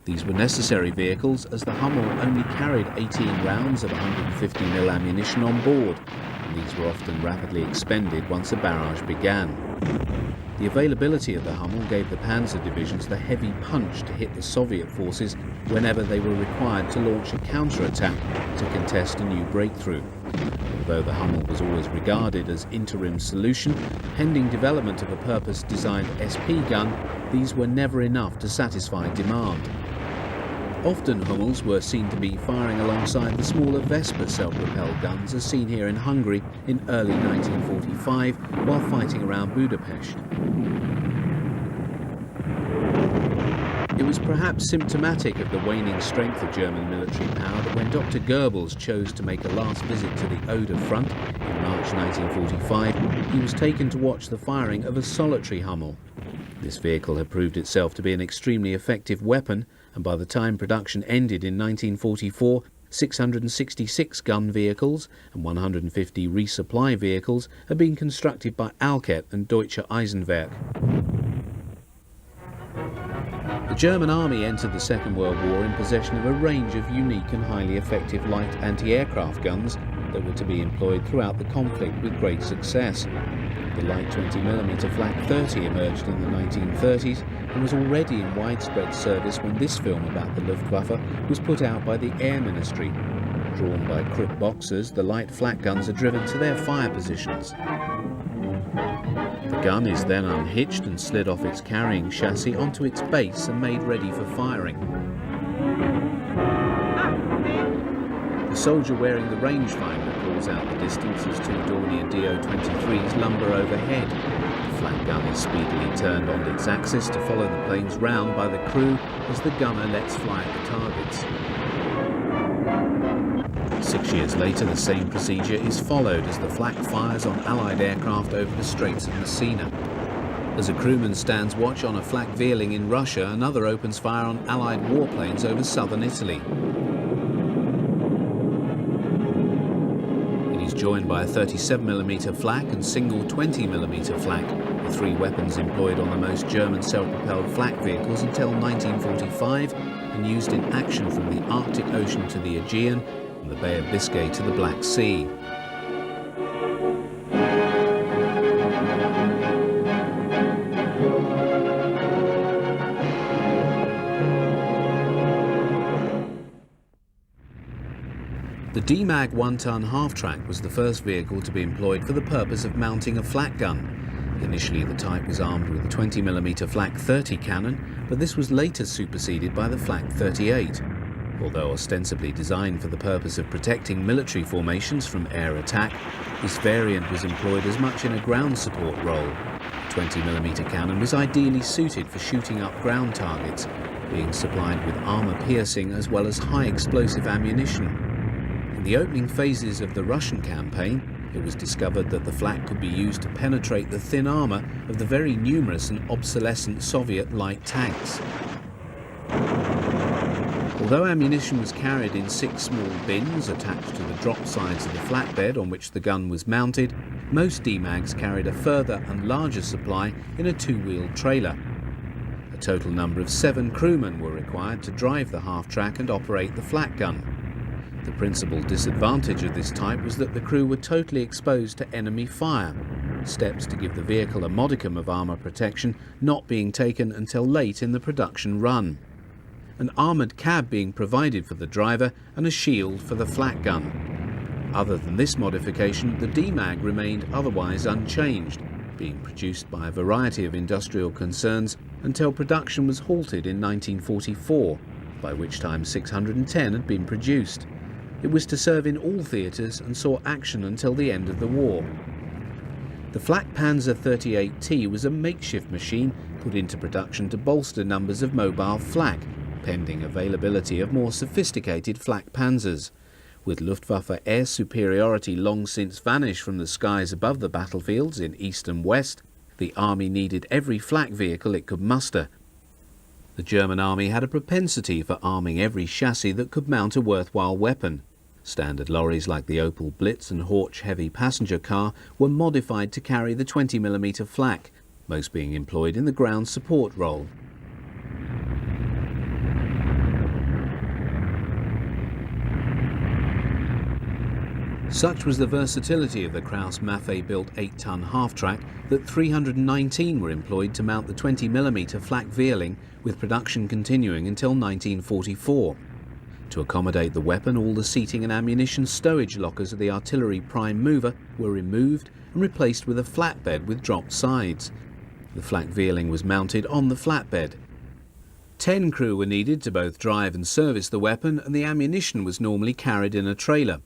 These were necessary vehicles as the Hummel only carried 18 rounds of 150mm ammunition on board, and these were often rapidly expended once a barrage began. The availability of the Hummel gave the panzer divisions the heavy punch to hit the Soviet forces whenever they were required to launch a counterattack to contest a new breakthrough. Although the Hummel was always regarded as interim solution, pending development of a purpose-designed SP gun, these were never enough to satisfy demand. Often Hummels were seen to be firing alongside the smaller Vespa self-propelled guns as seen here in Hungary in early 1945 while fighting around Budapest. It was perhaps symptomatic of the waning strength of German military power that when Dr. Goebbels chose to make a last visit to the Oder front in March 1945, he was taken to watch the firing of a solitary Hummel. This vehicle had proved itself to be an extremely effective weapon, and by the time production ended in 1944, 666 gun vehicles and 150 resupply vehicles had been constructed by Alket and Deutsche Eisenwerk. The German army entered the Second World War in possession of a range of unique and highly effective light anti-aircraft guns that were to be employed throughout the conflict with great success. The light 20mm Flak 30 emerged in the 1930s and was already in widespread service when this film about the Luftwaffe was put out by the Air Ministry. Drawn by Krupp boxers, the light flak guns are driven to their fire positions. The gun is then unhitched and slid off its carrying chassis onto its base and made ready for firing. The soldier wearing the rangefinder calls out the distance as two Dornier Do-23s lumber overhead. The flak gun is speedily turned on its axis to follow the planes round by the crew as the gunner lets fly at the targets. 6 years later, the same procedure is followed as the flak fires on Allied aircraft over the Straits of Messina. As a crewman stands watch on a flak Vierling in Russia, another opens fire on Allied warplanes over southern Italy. Joined by a 37mm flak and single 20mm flak, the three weapons employed on the most German self-propelled flak vehicles until 1945 and used in action from the Arctic Ocean to the Aegean and the Bay of Biscay to the Black Sea. The DMAG 1-ton half-track was the first vehicle to be employed for the purpose of mounting a flak gun. Initially the type was armed with a 20mm Flak 30 cannon, but this was later superseded by the Flak 38. Although ostensibly designed for the purpose of protecting military formations from air attack, this variant was employed as much in a ground support role. The 20mm cannon was ideally suited for shooting up ground targets, being supplied with armour-piercing as well as high-explosive ammunition. In the opening phases of the Russian campaign, it was discovered that the flak could be used to penetrate the thin armour of the very numerous and obsolescent Soviet light tanks. Although ammunition was carried in 6 small bins attached to the drop sides of the flatbed on which the gun was mounted, most DMAGs carried a further and larger supply in a 2-wheeled trailer. A total number of 7 crewmen were required to drive the half-track and operate the flak gun. The principal disadvantage of this type was that the crew were totally exposed to enemy fire, steps to give the vehicle a modicum of armour protection not being taken until late in the production run. An armoured cab being provided for the driver and a shield for the flak gun. Other than this modification, the DMAG remained otherwise unchanged, being produced by a variety of industrial concerns until production was halted in 1944, by which time 610 had been produced. It was to serve in all theatres and saw action until the end of the war. The Flak Panzer 38T was a makeshift machine put into production to bolster numbers of mobile flak, pending availability of more sophisticated flak panzers. With Luftwaffe air superiority long since vanished from the skies above the battlefields in east and west, the army needed every flak vehicle it could muster. The German army had a propensity for arming every chassis that could mount a worthwhile weapon. Standard lorries like the Opel Blitz and Horch heavy passenger car were modified to carry the 20mm flak, most being employed in the ground support role. Such was the versatility of the Krauss-Maffei-built 8-ton half-track that 319 were employed to mount the 20mm flak Vierling, with production continuing until 1944. To accommodate the weapon, all the seating and ammunition stowage lockers of the artillery prime mover were removed and replaced with a flatbed with dropped sides. The flak Vierling was mounted on the flatbed. 10 crew were needed to both drive and service the weapon, and the ammunition was normally carried in a trailer.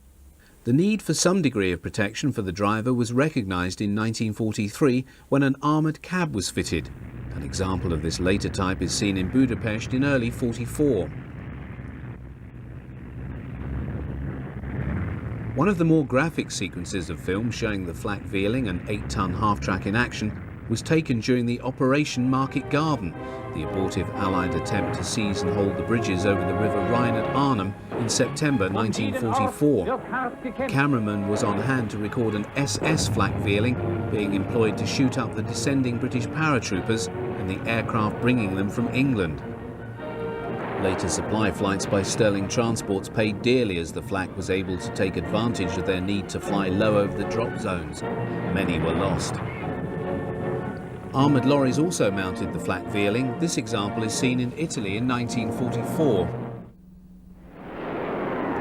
The need for some degree of protection for the driver was recognised in 1943 when an armoured cab was fitted. An example of this later type is seen in Budapest in early '44. One of the more graphic sequences of film showing the flak Vierling and 8-ton half-track in action was taken during the Operation Market Garden, the abortive Allied attempt to seize and hold the bridges over the River Rhine at Arnhem in September 1944. The cameraman was on hand to record an SS flak Vierling being employed to shoot up the descending British paratroopers and the aircraft bringing them from England. Later supply flights by Sterling Transports paid dearly as the flak was able to take advantage of their need to fly low over the drop zones. Many were lost. Armoured lorries also mounted the flak Vierling. This example is seen in Italy in 1944.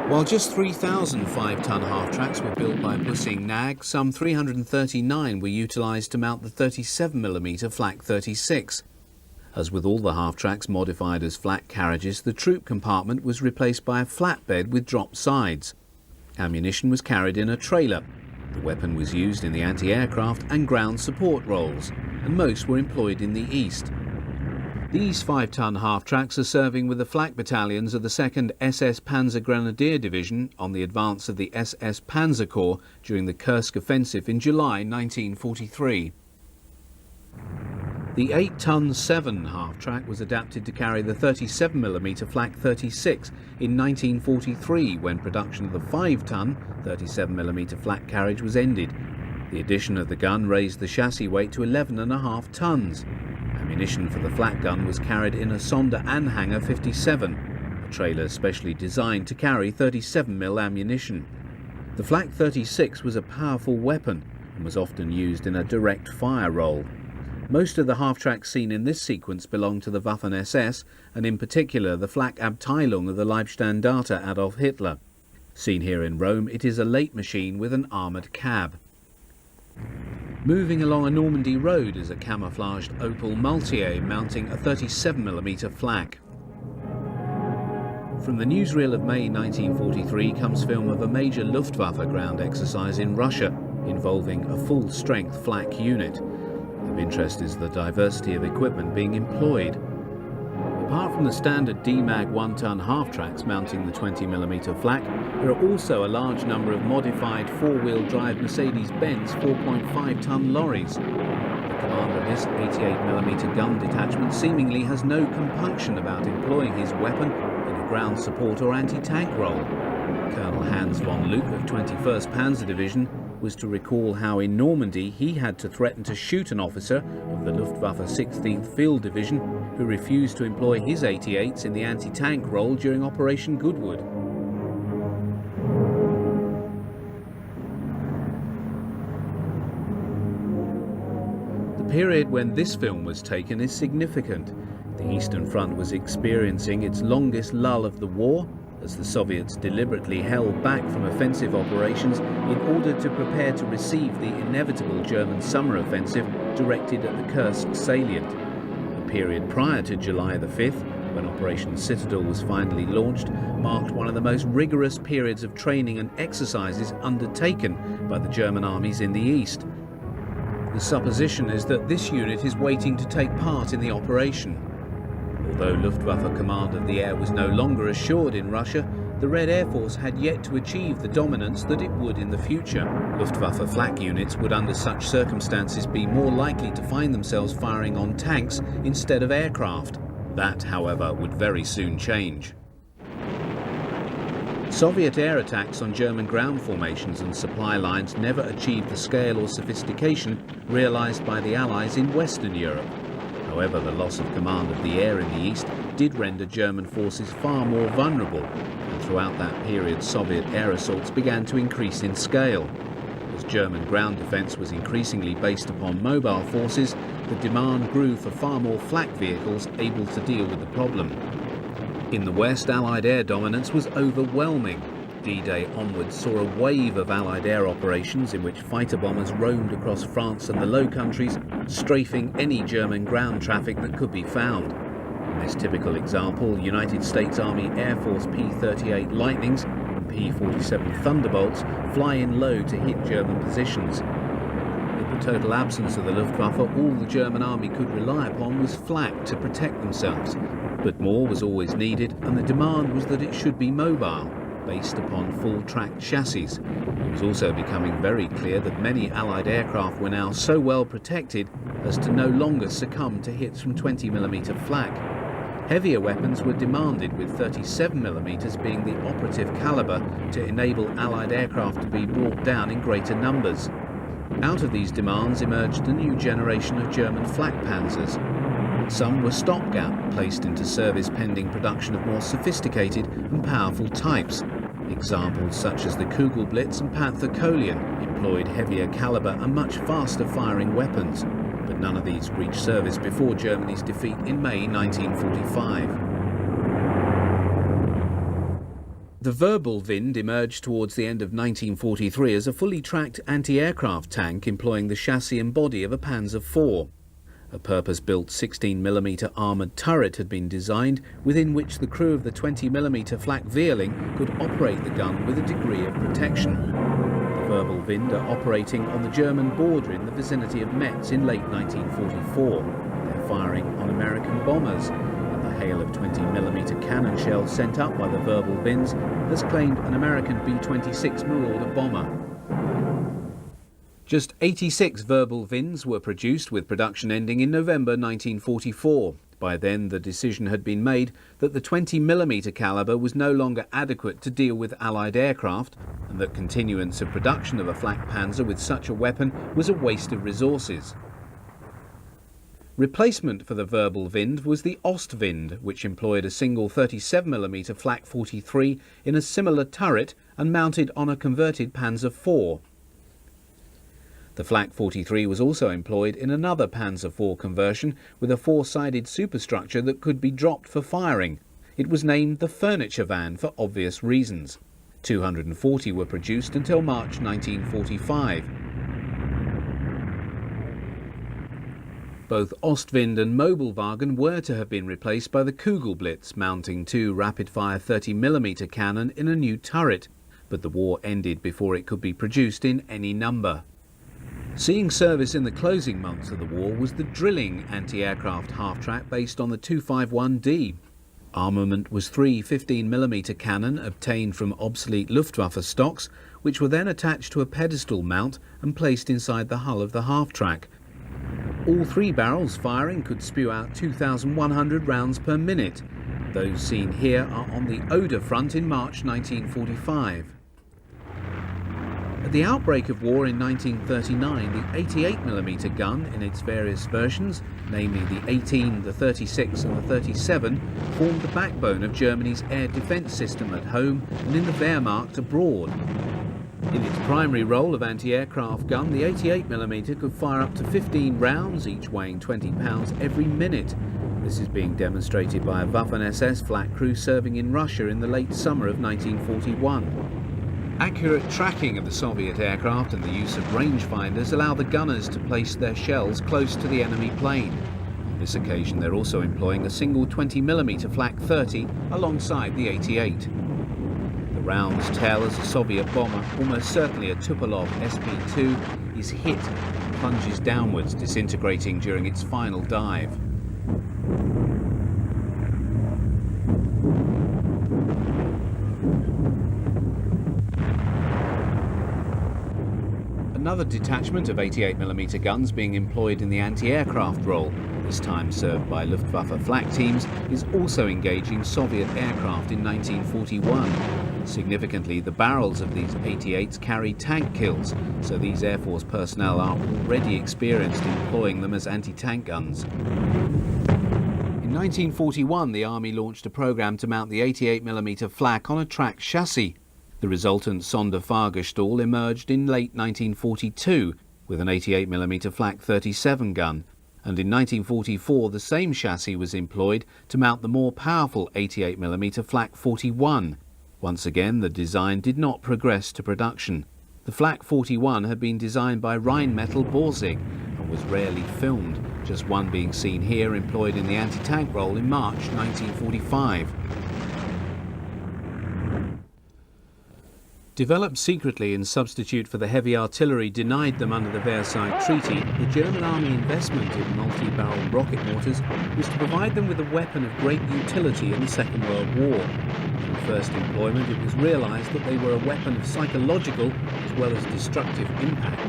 While just 3,000 5-ton half-tracks were built by Bussing Nag, some 339 were utilised to mount the 37mm flak 36. As with all the half-tracks modified as flak carriages, the troop compartment was replaced by a flatbed with drop sides. Ammunition was carried in a trailer. The weapon was used in the anti-aircraft and ground support roles, and most were employed in the east. These 5-ton half-tracks are serving with the flak battalions of the 2nd SS Panzer Grenadier Division on the advance of the SS Panzer Corps during the Kursk offensive in July 1943. The 8-ton 7 half-track was adapted to carry the 37mm flak 36 in 1943 when production of the 5-ton 37mm flak carriage was ended. The addition of the gun raised the chassis weight to 11.5 tons. Ammunition for the flak gun was carried in a Sonderanhänger 57, a trailer specially designed to carry 37mm ammunition. The flak 36 was a powerful weapon and was often used in a direct fire role. Most of the half-tracks seen in this sequence belong to the Waffen-SS, and in particular the flak Abteilung of the Leibstandarte Adolf Hitler. Seen here in Rome, it is a late machine with an armoured cab. Moving along a Normandy road is a camouflaged Opel Multier mounting a 37mm flak. From the newsreel of May 1943 comes film of a major Luftwaffe ground exercise in Russia involving a full-strength flak unit. Of interest is the diversity of equipment being employed. Apart from the standard DMAG 1-ton half-tracks mounting the 20mm flak, there are also a large number of modified 4-wheel drive Mercedes-Benz 4.5-ton lorries. The commander of this 88mm gun detachment seemingly has no compunction about employing his weapon in a ground support or anti-tank role. Colonel Hans von Luke of 21st Panzer Division was to recall how in Normandy he had to threaten to shoot an officer of the Luftwaffe 16th Field Division who refused to employ his 88s in the anti-tank role during Operation Goodwood. The period when this film was taken is significant. The Eastern Front was experiencing its longest lull of the war, as the Soviets deliberately held back from offensive operations in order to prepare to receive the inevitable German summer offensive directed at the Kursk salient. The period prior to July the 5th, when Operation Citadel was finally launched, marked one of the most rigorous periods of training and exercises undertaken by the German armies in the East. The supposition is that this unit is waiting to take part in the operation. Although Luftwaffe command of the air was no longer assured in Russia, the Red Air Force had yet to achieve the dominance that it would in the future. Luftwaffe flak units would under such circumstances be more likely to find themselves firing on tanks instead of aircraft. That, however, would very soon change. Soviet air attacks on German ground formations and supply lines never achieved the scale or sophistication realized by the Allies in Western Europe. However, the loss of command of the air in the east did render German forces far more vulnerable, and throughout that period Soviet air assaults began to increase in scale. As German ground defence was increasingly based upon mobile forces, the demand grew for far more flak vehicles able to deal with the problem. In the West, Allied air dominance was overwhelming. D-Day onwards saw a wave of Allied air operations in which fighter bombers roamed across France and the Low Countries, strafing any German ground traffic that could be found. In this typical example, United States Army Air Force P-38 Lightnings and P-47 Thunderbolts fly in low to hit German positions. With the total absence of the Luftwaffe, all the German army could rely upon was flak to protect themselves. But more was always needed, and the demand was that it should be mobile, based upon full-tracked chassis. It was also becoming very clear that many Allied aircraft were now so well protected as to no longer succumb to hits from 20mm flak. Heavier weapons were demanded, with 37mm being the operative calibre to enable Allied aircraft to be brought down in greater numbers. Out of these demands emerged a new generation of German flak panzers. Some were stopgap, placed into service pending production of more sophisticated and powerful types. Examples such as the Kugelblitz and Panther Kolien employed heavier calibre and much faster firing weapons, but none of these reached service before Germany's defeat in May 1945. The Wirbelwind emerged towards the end of 1943 as a fully tracked anti-aircraft tank employing the chassis and body of a Panzer IV. A purpose-built 16mm armoured turret had been designed, within which the crew of the 20mm flak Vierling could operate the gun with a degree of protection. The Wirbelwind are operating on the German border in the vicinity of Metz in late 1944. They're firing on American bombers, and the hail of 20mm cannon shells sent up by the Wirbelwinds has claimed an American B-26 Marauder bomber. Just 86 Wirbelwinds were produced, with production ending in November 1944. By then, the decision had been made that the 20mm calibre was no longer adequate to deal with Allied aircraft, and that continuance of production of a flak panzer with such a weapon was a waste of resources. Replacement for the Wirbelwind was the Ostwind, which employed a single 37mm flak 43 in a similar turret and mounted on a converted Panzer IV. The Flak 43 was also employed in another Panzer IV conversion with a four-sided superstructure that could be dropped for firing. It was named the furniture van for obvious reasons. 240 were produced until March 1945. Both Ostwind and Mobilwagen were to have been replaced by the Kugelblitz, mounting two rapid-fire 30mm cannon in a new turret, but the war ended before it could be produced in any number. Seeing service in the closing months of the war was the drilling anti-aircraft half-track based on the 251D. Armament was three 15mm cannon obtained from obsolete Luftwaffe stocks, which were then attached to a pedestal mount and placed inside the hull of the half-track. All three barrels firing could spew out 2,100 rounds per minute. Those seen here are on the Oder front in March 1945. At the outbreak of war in 1939, the 88mm gun in its various versions, namely the 18, the 36 and the 37, formed the backbone of Germany's air defence system at home and in the Wehrmacht abroad. In its primary role of anti-aircraft gun, the 88mm could fire up to 15 rounds, each weighing 20 pounds, every minute. This is being demonstrated by a Waffen-SS flak crew serving in Russia in the late summer of 1941. Accurate tracking of the Soviet aircraft and the use of rangefinders allow the gunners to place their shells close to the enemy plane. On this occasion, they're also employing a single 20mm flak 30 alongside the 88. The rounds tell as a Soviet bomber, almost certainly a Tupolev SP-2, is hit and plunges downwards, disintegrating during its final dive. Another detachment of 88mm guns being employed in the anti-aircraft role, this time served by Luftwaffe flak teams, is also engaging Soviet aircraft in 1941. Significantly, the barrels of these 88s carry tank kills, so these Air Force personnel are already experienced in employing them as anti-tank guns. In 1941, the Army launched a program to mount the 88mm flak on a track chassis. The resultant Sonderfahrgestell emerged in late 1942 with an 88mm flak 37 gun, and in 1944 the same chassis was employed to mount the more powerful 88mm flak 41. Once again, the design did not progress to production. The flak 41 had been designed by Rheinmetall Borsig and was rarely filmed, just one being seen here employed in the anti-tank role in March 1945. Developed secretly in substitute for the heavy artillery denied them under the Versailles Treaty, the German Army investment in multi-barrel rocket mortars was to provide them with a weapon of great utility in the Second World War. In first employment, it was realised that they were a weapon of psychological as well as destructive impact.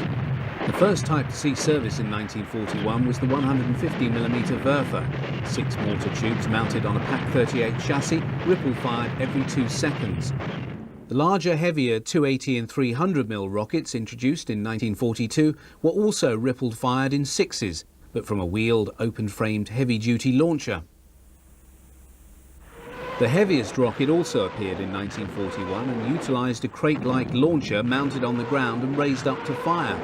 The first type to see service in 1941 was the 150mm Werfer, 6 mortar tubes mounted on a Pak-38 chassis, ripple-fired every 2 seconds. The larger, heavier 280 and 300mm rockets introduced in 1942 were also ripple-fired in 6s, but from a wheeled, open-framed heavy-duty launcher. The heaviest rocket also appeared in 1941 and utilised a crate-like launcher mounted on the ground and raised up to fire.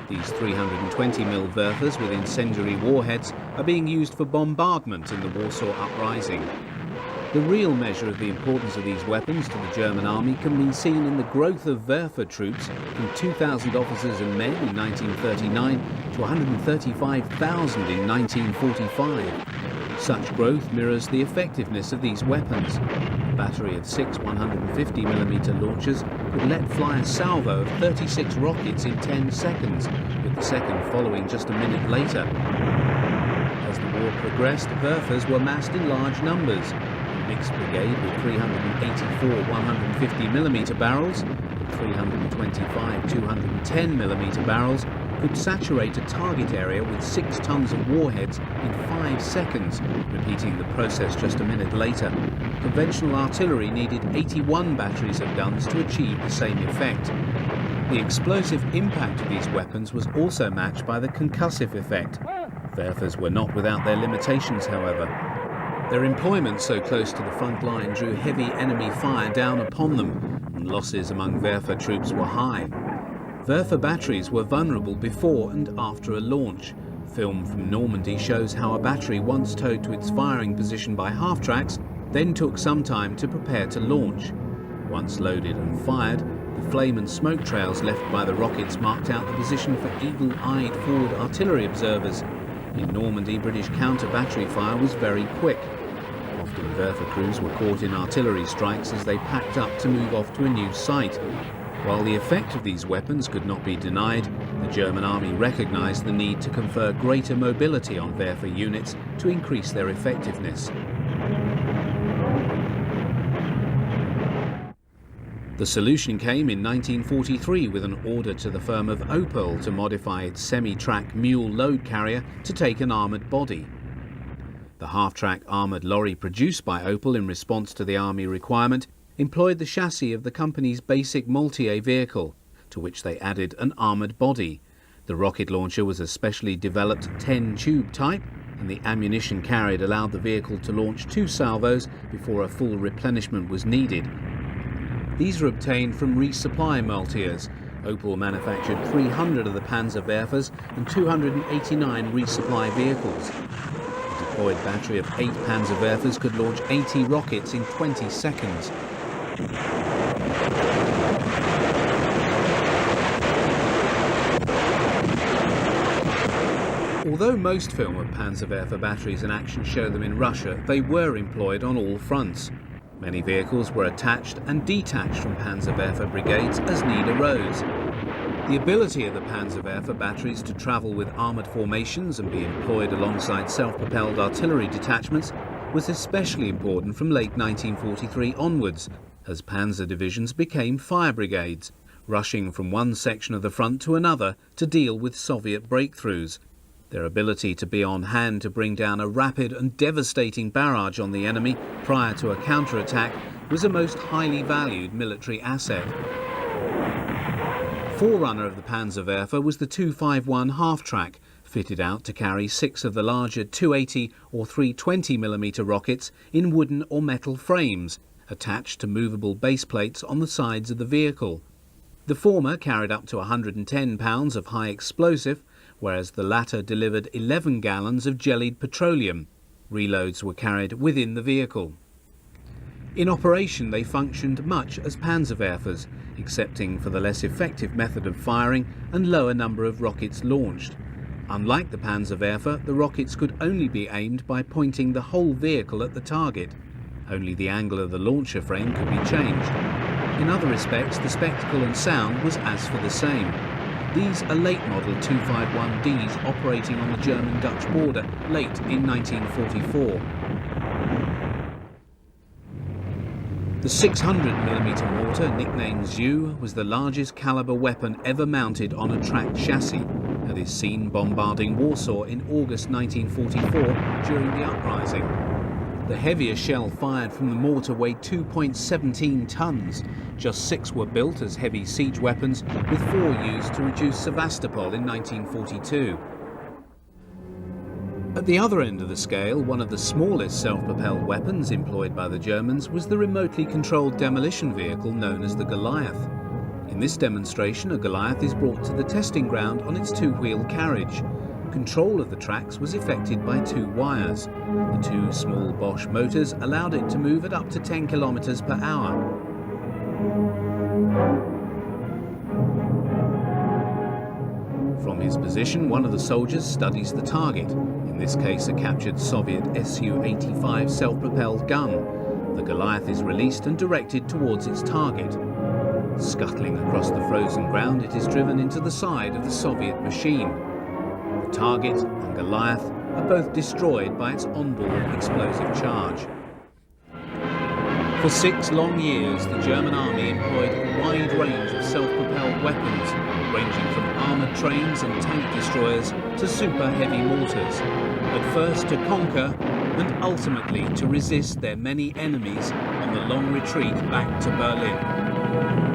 These 320mm Werfers with incendiary warheads are being used for bombardment in the Warsaw Uprising. The real measure of the importance of these weapons to the German Army can be seen in the growth of Werfer troops from 2,000 officers and men in 1939 to 135,000 in 1945. Such growth mirrors the effectiveness of these weapons. A battery of 6 150mm launchers could let fly a salvo of 36 rockets in 10 seconds, with the second following just a minute later. As the war progressed, Werfers were massed in large numbers. Mixed brigade with 384 150mm barrels and 325 210mm barrels could saturate a target area with 6 tons of warheads in 5 seconds, repeating the process just a minute later. Conventional artillery needed 81 batteries of guns to achieve the same effect. The explosive impact of these weapons was also matched by the concussive effect. Werfers were not without their limitations, however. Their employment so close to the front line drew heavy enemy fire down upon them, and losses among Werfer troops were high. Werfer batteries were vulnerable before and after a launch. Film from Normandy shows how a battery once towed to its firing position by half-tracks then took some time to prepare to launch. Once loaded and fired, the flame and smoke trails left by the rockets marked out the position for eagle-eyed forward artillery observers. In Normandy, British counter-battery fire was very quick. Often Werfer crews were caught in artillery strikes as they packed up to move off to a new site. While the effect of these weapons could not be denied, the German Army recognised the need to confer greater mobility on Werfer units to increase their effectiveness. The solution came in 1943 with an order to the firm of Opel to modify its semi-track mule load carrier to take an armoured body. The half-track armoured lorry produced by Opel in response to the Army requirement employed the chassis of the company's basic Multi-A vehicle, to which they added an armoured body. The rocket launcher was a specially developed 10-tube type, and the ammunition carried allowed the vehicle to launch 2 salvos before a full replenishment was needed. These were obtained from resupply Multi-As. Opel manufactured 300 of the Panzer Werfers and 289 resupply vehicles. A deployed battery of 8 Panzer Werfers could launch 80 rockets in 20 seconds. Although most film of Panzerwerfer batteries in action show them in Russia, they were employed on all fronts. Many vehicles were attached and detached from Panzerwerfer brigades as need arose. The ability of the Panzerwerfer batteries to travel with armoured formations and be employed alongside self-propelled artillery detachments was especially important from late 1943 onwards, as panzer divisions became fire brigades, rushing from one section of the front to another to deal with Soviet breakthroughs. Their ability to be on hand to bring down a rapid and devastating barrage on the enemy prior to a counterattack was a most highly valued military asset. Forerunner of the Panzerwerfer was the 251 half-track, fitted out to carry 6 of the larger 280 or 320mm rockets in wooden or metal frames, attached to movable base plates on the sides of the vehicle. The former carried up to 110 pounds of high explosive, whereas the latter delivered 11 gallons of jellied petroleum. Reloads were carried within the vehicle. In operation they functioned much as Panzerwerfers, excepting for the less effective method of firing and lower number of rockets launched. Unlike the Panzerwerfer, the rockets could only be aimed by pointing the whole vehicle at the target. Only the angle of the launcher frame could be changed. In other respects, the spectacle and sound was as for the same. These are late model 251Ds operating on the German-Dutch border late in 1944. The 600mm mortar, nicknamed ZU, was the largest caliber weapon ever mounted on a tracked chassis and is seen bombarding Warsaw in August 1944 during the uprising. The heavier shell fired from the mortar weighed 2.17 tons. Just 6 were built as heavy siege weapons, with 4 used to reduce Sevastopol in 1942. At the other end of the scale, one of the smallest self-propelled weapons employed by the Germans was the remotely controlled demolition vehicle known as the Goliath. In this demonstration, a Goliath is brought to the testing ground on its 2-wheel carriage. Control of the tracks was effected by 2 wires. The 2 small Bosch motors allowed it to move at up to 10 kilometers per hour. From his position, one of the soldiers studies the target, in this case a captured Soviet Su-85 self-propelled gun. The Goliath is released and directed towards its target. Scuttling across the frozen ground, it is driven into the side of the Soviet machine. The target and Goliath are both destroyed by its onboard explosive charge. For 6 long years, the German army employed a wide range of self-propelled weapons, ranging from armoured trains and tank destroyers to super-heavy mortars, at first to conquer and ultimately to resist their many enemies on the long retreat back to Berlin.